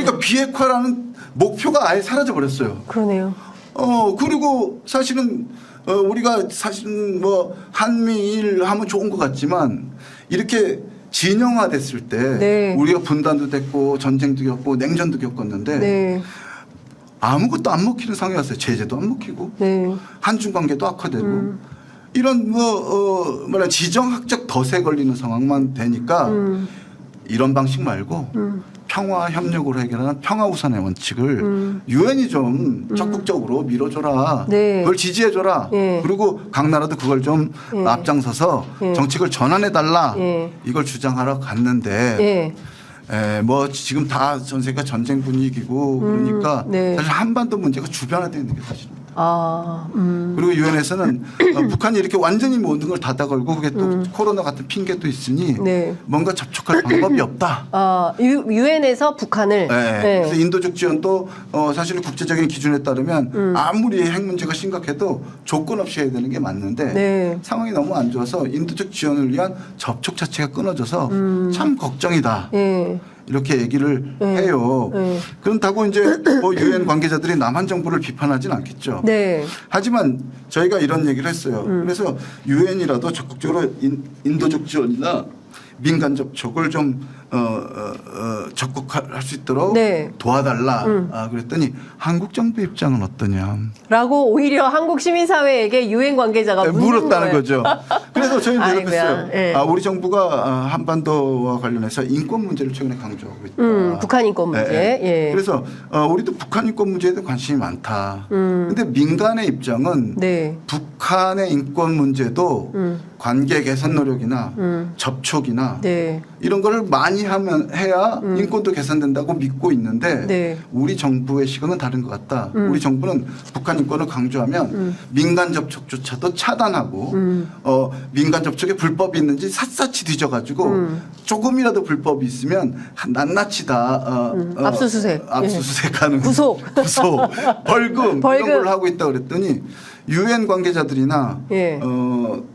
그러니까 비핵화라는 목표가 아예 사라져 버렸어요. 그러네요. 그리고 사실은 우리가 사실은 뭐 한미일 하면 좋은 것 같지만 이렇게 진영화됐을 때 네. 우리가 분단도 됐고 전쟁도 겪고 냉전도 겪었는데 네. 아무것도 안 먹히는 상황이 왔어요. 제재도 안 먹히고 네. 한중 관계도 악화되고 이런 뭐라 지정학적 덫에 걸리는 상황만 되니까 이런 방식 말고 평화 협력으로 해결하는 평화 우선의 원칙을 유엔이 좀 적극적으로 밀어줘라. 네. 그걸 지지해줘라. 예. 그리고 각 나라도 그걸 좀 예. 앞장서서 예. 정책을 전환해달라. 예. 이걸 주장하러 갔는데 예. 뭐 지금 다 전 세계가 전쟁 분위기고 그러니까 네. 사실 한반도 문제가 주변화되어 있는 게 사실입니다. 아, 그리고 유엔에서는 북한이 이렇게 완전히 모든 걸 닫아 걸고 그게 또 코로나 같은 핑계도 있으니 네. 뭔가 접촉할 방법이 없다. 유엔에서 북한을. 네. 그래서 인도적 지원도 사실 국제적인 기준에 따르면 아무리 핵 문제가 심각해도 조건 없이 해야 되는 게 맞는데 네. 상황이 너무 안 좋아서 인도적 지원을 위한 접촉 자체가 끊어져서 참 걱정이다. 예. 이렇게 얘기를 해요. 그렇다고 이제 뭐 유엔 관계자들이 남한 정부를 비판하진 않겠죠. 네. 하지만 저희가 이런 얘기를 했어요. 그래서 유엔이라도 적극적으로 인도적 지원이나 민간 접촉을 좀 적극할 수 있도록 네. 도와달라. 그랬더니 한국 정부 입장은 어떠냐. 라고 오히려 한국 시민사회에게 유엔 관계자가 물었다는 거죠. 그래서 저희는 아이고야. 대답했어요. 예. 우리 정부가 한반도와 관련해서 인권 문제를 최근에 강조하고 있다. 북한 인권 문제. 예. 그래서 우리도 북한 인권 문제에도 관심이 많다. 그런데 민간의 입장은 네. 북한의 인권 문제도 관계 개선 노력이나 접촉이나 네. 이런 거를 많이 해야 인권도 개선된다고 믿고 있는데 네. 우리 정부의 시각은 다른 것 같다. 우리 정부는 북한 인권을 강조하면 민간 접촉조차도 차단하고 민간 접촉에 불법이 있는지 삿삿이 뒤져가지고 조금이라도 불법이 있으면 낱낱이 다 예. 압수수색하는 구속 벌금 벌금. 이런 걸 하고 있다 그랬더니 유엔 관계자들이나 예.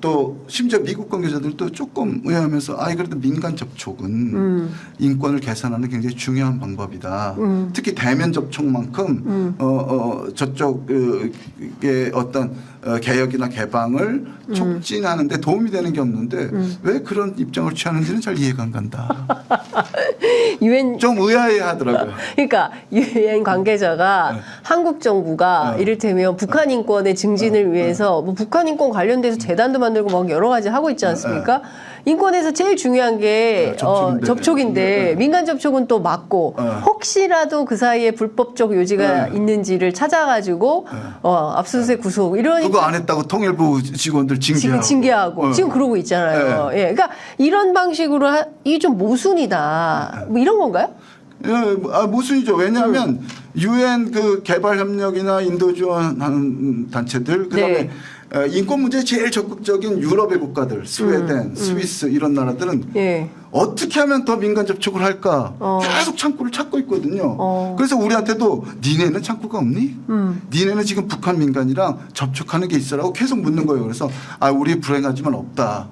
또 심지어 미국 관계자들도 조금 의아하면서 그래도 민간 접촉은 인권을 개선하는 굉장히 중요한 방법이다. 특히 대면 접촉만큼 저쪽의 어떤 개혁이나 개방을 촉진하는 데 도움이 되는 게 없는데 왜 그런 입장을 취하는지는 잘 이해가 안 간다. 유엔 좀 의아해 하더라고요. 그러니까 유엔 관계자가 한국 정부가 이를테면 북한 인권의 증진을 위해서 뭐 북한 인권 관련돼서 재단도 만들고 막 여러 가지 하고 있지 않습니까? 인권에서 제일 중요한 게 접촉인데 민간 접촉은 또 막고 혹시라도 그 사이에 불법적 요지가 있는지를 찾아가지고 압수수색 구속 이런 그거 안 했다고 통일부 직원들 징계하고 지금 그러고 있잖아요. 예, 그러니까 이런 방식으로 이게 좀 모순이다. 뭐 이런 건가요? 모순이죠. 왜냐하면 유엔 그 개발 협력이나 인도 지원하는 단체들 그다음에 인권 문제에 제일 적극적인 유럽의 국가들 스웨덴, 스위스 이런 나라들은 어떻게 하면 더 민간 접촉을 할까 계속 창구를 찾고 있거든요. 그래서 우리한테도 니네는 창구가 없니? 니네는 지금 북한 민간이랑 접촉하는 게 있어라고 계속 묻는 거예요. 그래서 우리 불행하지만 없다.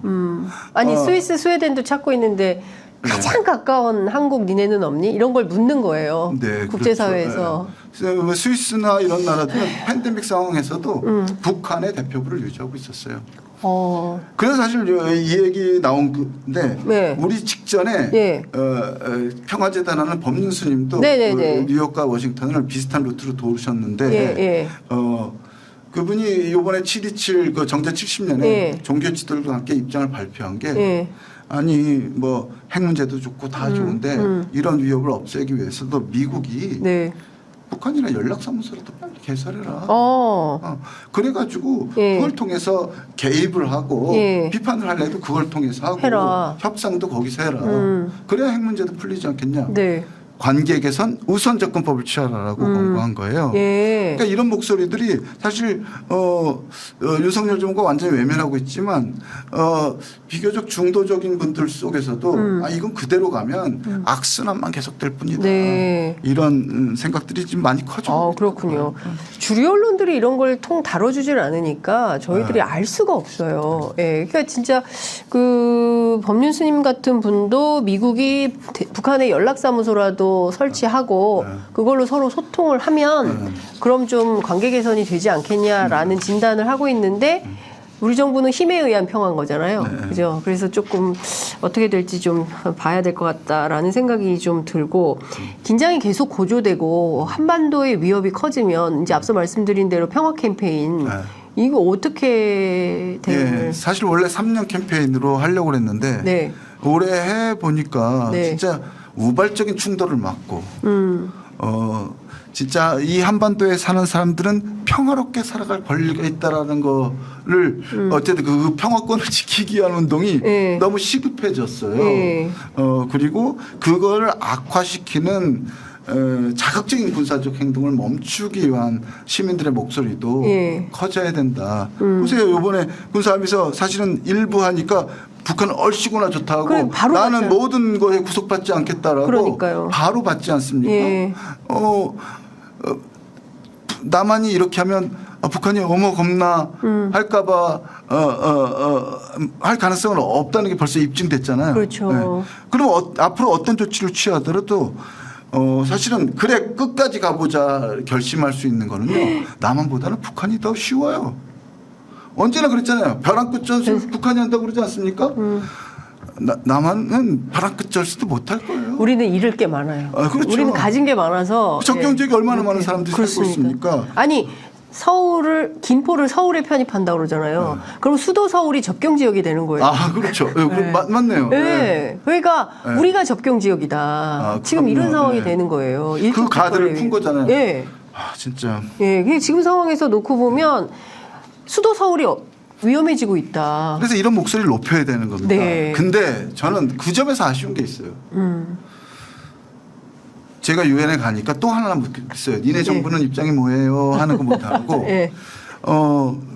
아니 스위스, 스웨덴도 찾고 있는데 가장 가까운 한국 니네는 없니? 이런 걸 묻는 거예요. 네, 국제사회에서. 그렇죠. 스위스나 이런 나라들은 팬데믹 상황에서도 북한의 대표부를 유지하고 있었어요. 그래서 사실 이 얘기 나온 건데 우리 직전에 평화재단하는 법륜스님도 뉴욕과 워싱턴을 비슷한 루트로 도우셨는데 그분이 이번에 7.27 그 정제 70년에 종교 지도들과 함께 입장을 발표한 게 아니 뭐 핵 문제도 좋고 다 좋은데 이런 위협을 없애기 위해서도 미국이 북한이나 연락사무소라도 빨리 개설해라. 그래가지고 그걸 통해서 개입을 하고 비판을 하려도 그걸 통해서 하고 협상도 거기서 해라. 그래야 핵 문제도 풀리지 않겠냐. 관계 개선 우선 접근법을 취하라라고 권고한 거예요. 그러니까 이런 목소리들이 사실 윤석열 정부가 완전히 외면하고 있지만 비교적 중도적인 분들 속에서도 이건 그대로 가면 악순환만 계속될 뿐이다. 이런 생각들이 지금 많이 커지고 그렇군요. 주류 언론들이 이런 걸 통 다뤄주질 않으니까 저희들이 알 수가 없어요. 그러니까 진짜 그 법륜스님 같은 분도 미국이 북한의 연락사무소라도 정도 설치하고 그걸로 서로 소통을 하면 그럼 좀 관계 개선이 되지 않겠냐라는 진단을 하고 있는데 우리 정부는 힘에 의한 평화인 거잖아요. 그죠? 그래서 조금 어떻게 될지 좀 봐야 될 것 같다라는 생각이 좀 들고 긴장이 계속 고조되고 한반도의 위협이 커지면 이제 앞서 말씀드린 대로 평화 캠페인 이거 어떻게 대응을? 사실 원래 3년 캠페인으로 하려고 그랬는데 올해 해 보니까 진짜 우발적인 충돌을 막고 진짜 이 한반도에 사는 사람들은 평화롭게 살아갈 권리가 있다라는 거를 어쨌든 그 평화권을 지키기 위한 운동이 너무 시급해졌어요. 그리고 그걸 악화시키는 자극적인 군사적 행동을 멈추기 위한 시민들의 목소리도 커져야 된다. 보세요. 이번에 군사합의서 사실은 일부 하니까 북한은 얼씨구나 좋다고 나는 맞죠. 모든 거에 구속받지 않겠다라고 그러니까요. 바로 받지 않습니까? 남한이 이렇게 하면 북한이 어머 겁나 할까봐 할 가능성은 없다는 게 벌써 입증됐잖아요. 그렇죠. 그럼 앞으로 어떤 조치를 취하더라도 사실은 그래 끝까지 가보자 결심할 수 있는 거는요. 남한보다는 북한이 더 쉬워요. 언제나 그랬잖아요. 벼랑 끝절수 북한이 한다고 그러지 않습니까? 남한은 벼랑 끝절수도 못할 거예요. 우리는 잃을 게 많아요. 그렇죠. 우리는 가진 게 많아서. 적경 지역에 얼마나 많은 사람들이 살고 있습니까? 아니 김포를 서울에 편입한다고 그러잖아요. 그럼 수도 서울이 접경 지역이 되는 거예요. 그렇죠. 맞네요. 그러니까 우리가 접경 지역이다. 지금 이런 상황이 되는 거예요. 그 가드를 푼 거잖아요. 진짜. 지금 상황에서 놓고 보면 수도 서울이 위험해지고 있다. 그래서 이런 목소리를 높여야 되는 겁니다. 근데 저는 그 점에서 아쉬운 게 있어요. 제가 유엔에 가니까 또 하나 묻겠어요. 니네 정부는 입장이 뭐예요? 하는 거 못하고.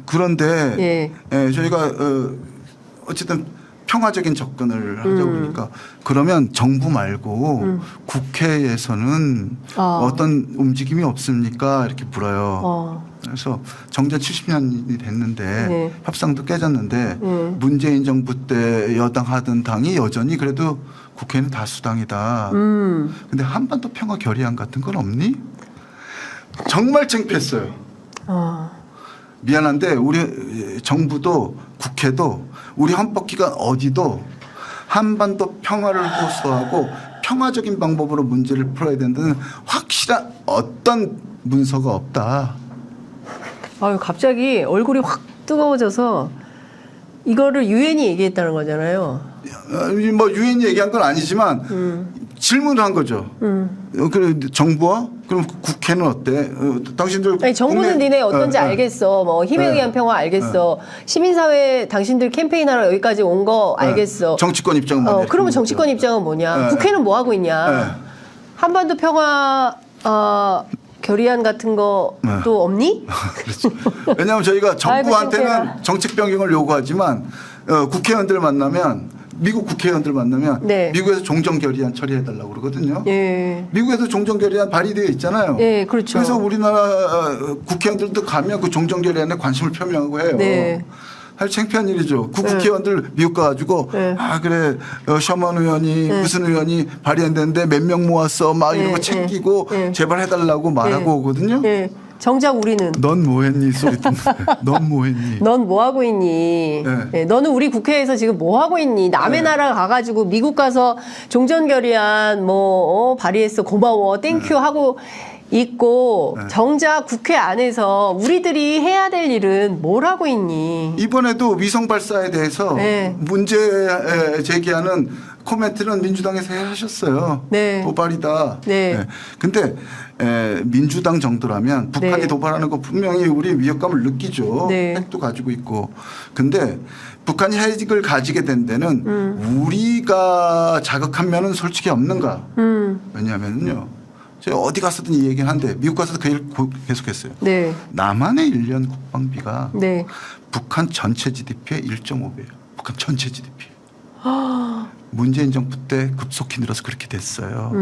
그런데 저희가 어쨌든 평화적인 접근을 하자고 그러니까 그러면 정부 말고 국회에서는 어떤 움직임이 없습니까? 이렇게 물어요. 그래서 정전 70년이 됐는데 협상도 깨졌는데 문재인 정부 때 여당 하던 당이 여전히 그래도 국회는 다수당이다. 근데 한반도 평화 결의안 같은 건 없니? 정말 창피했어요. 미안한데 우리 정부도 국회도 우리 헌법기관 어디도 한반도 평화를 호소하고 평화적인 방법으로 문제를 풀어야 된다는 확실한 어떤 문서가 없다. 갑자기 얼굴이 확 뜨거워져서 이거를 유엔이 얘기했다는 거잖아요. 뭐 유엔이 얘기한 건 아니지만 질문을 한 거죠. 그래 정부와 그럼 국회는 어때? 당신들 아니, 정부는 니네 어떤지 알겠어. 뭐 힘에 의한 평화 알겠어. 시민사회 당신들 캠페인하러 여기까지 온 거 알겠어. 정치권 입장은 뭐냐? 그러면 정치권 입장은 뭐냐? 국회는 뭐 하고 있냐? 한반도 평화 결의안 같은 것도 없니? 그렇죠. 왜냐하면 저희가 정부한테는 정책 변경을 요구하지만 국회의원들 만나면 미국 국회의원들 만나면 미국에서 종전결의안 처리해달라고 그러거든요. 미국에서 종전결의안 발의되어 있잖아요. 그렇죠. 그래서 우리나라 국회의원들도 가면 그 종전결의안에 관심을 표명하고 해요. 사실 창피한 일이죠. 그 국회의원들 미국 가가지고 그래 셔먼 의원이 무슨 의원이 발의했는데 몇 명 모았어 막 이런 거 챙기고 제발 해달라고 말하고 오거든요. 정작 우리는 넌 뭐했니 소리 듣는데 넌 뭐했니? 넌 뭐하고 있니? 너는 우리 국회에서 지금 뭐하고 있니? 남의 나라 가가지고 미국 가서 종전결의안 발의했어 고마워 땡큐 하고 있고 정작 국회 안에서 우리들이 해야 될 일은 뭘 하고 있니? 이번에도 위성 발사에 대해서 문제 제기하는 코멘트는 민주당에서 하셨어요. 도발이다. 근데 민주당 정도라면 북한이 도발하는 거 분명히 우리 위협감을 느끼죠. 핵도 가지고 있고. 근데 북한이 핵을 가지게 된 데는 우리가 자극한 면은 솔직히 없는가. 왜냐하면요. 제가 어디 갔었든 이 얘기는 한데 미국 가서도 그 얘기를 계속했어요. 남한의 1년 국방비가 북한 전체 GDP의 1.5배예요. 북한 전체 GDP. 문재인 정부 때 급속히 늘어서 그렇게 됐어요.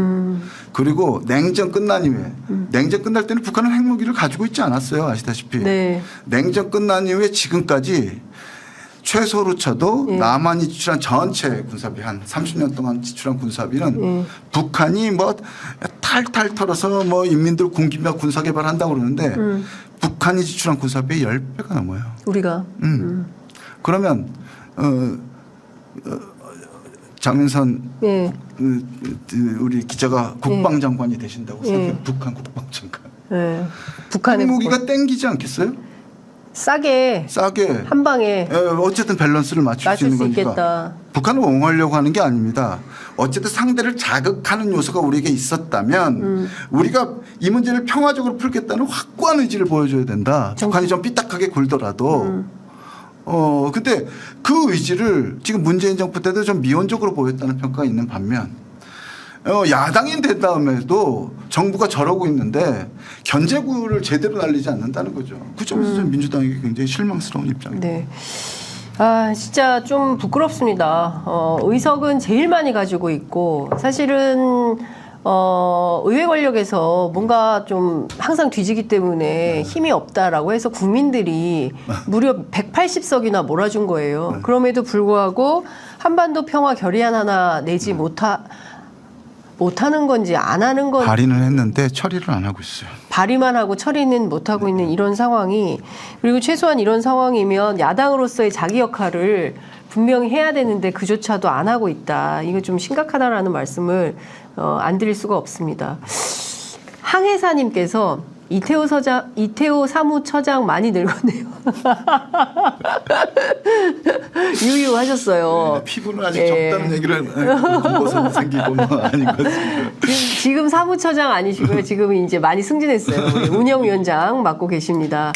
그리고 냉전 끝난 이후에 냉전 끝날 때는 북한은 핵무기를 가지고 있지 않았어요. 아시다시피. 냉전 끝난 이후에 지금까지 최소로 쳐도 남한이 지출한 전체 군사비 한 30년 동안 지출한 군사비는 북한이 뭐 탈탈 털어서 뭐 인민들 군기며 군사 개발한다고 그러는데 북한이 지출한 군사비의 10배가 넘어요. 우리가. 그러면 장윤선 우리 기자가 국방장관이 되신다고 생각해요. 북한 국방장관. 북한의 무기가 땡기지 않겠어요? 싸게 한 방에 어쨌든 밸런스를 맞출 수 있는 거니까. 있겠다. 북한을 옹호하려고 하는 게 아닙니다. 어쨌든 상대를 자극하는 요소가 우리에게 있었다면 우리가 이 문제를 평화적으로 풀겠다는 확고한 의지를 보여줘야 된다. 북한이 좀 삐딱하게 굴더라도. 근데 그 의지를 지금 문재인 정부 때도 좀 미온적으로 보였다는 평가가 있는 반면 야당이 된 다음에도 정부가 저러고 있는데 견제구를 제대로 날리지 않는다는 거죠. 그 점에서 좀 민주당에게 굉장히 실망스러운 입장입니다. 네. 아, 진짜 좀 부끄럽습니다. 의석은 제일 많이 가지고 있고 사실은 의회 권력에서 뭔가 좀 항상 뒤지기 때문에 힘이 없다라고 해서 국민들이 무려 180석이나 몰아준 거예요. 그럼에도 불구하고 한반도 평화 결의안 하나 내지 못하는 건지 안 하는 건지 발의는 했는데 처리를 안 하고 있어요. 발의만 하고 처리는 못하고 있는 이런 상황이, 그리고 최소한 이런 상황이면 야당으로서의 자기 역할을 분명히 해야 되는데 그조차도 안 하고 있다. 이거 좀 심각하다라는 말씀을 안 드릴 수가 없습니다. 항해사님께서 이태호 사무처장 많이 늙었네요. 유유하셨어요. 네, 피부는 아직 적다는 얘기를 검버섯 생기고 아닌 것 같습니다. 지금 사무처장 아니시고요. 지금은 이제 많이 승진했어요. 운영위원장 맡고 계십니다.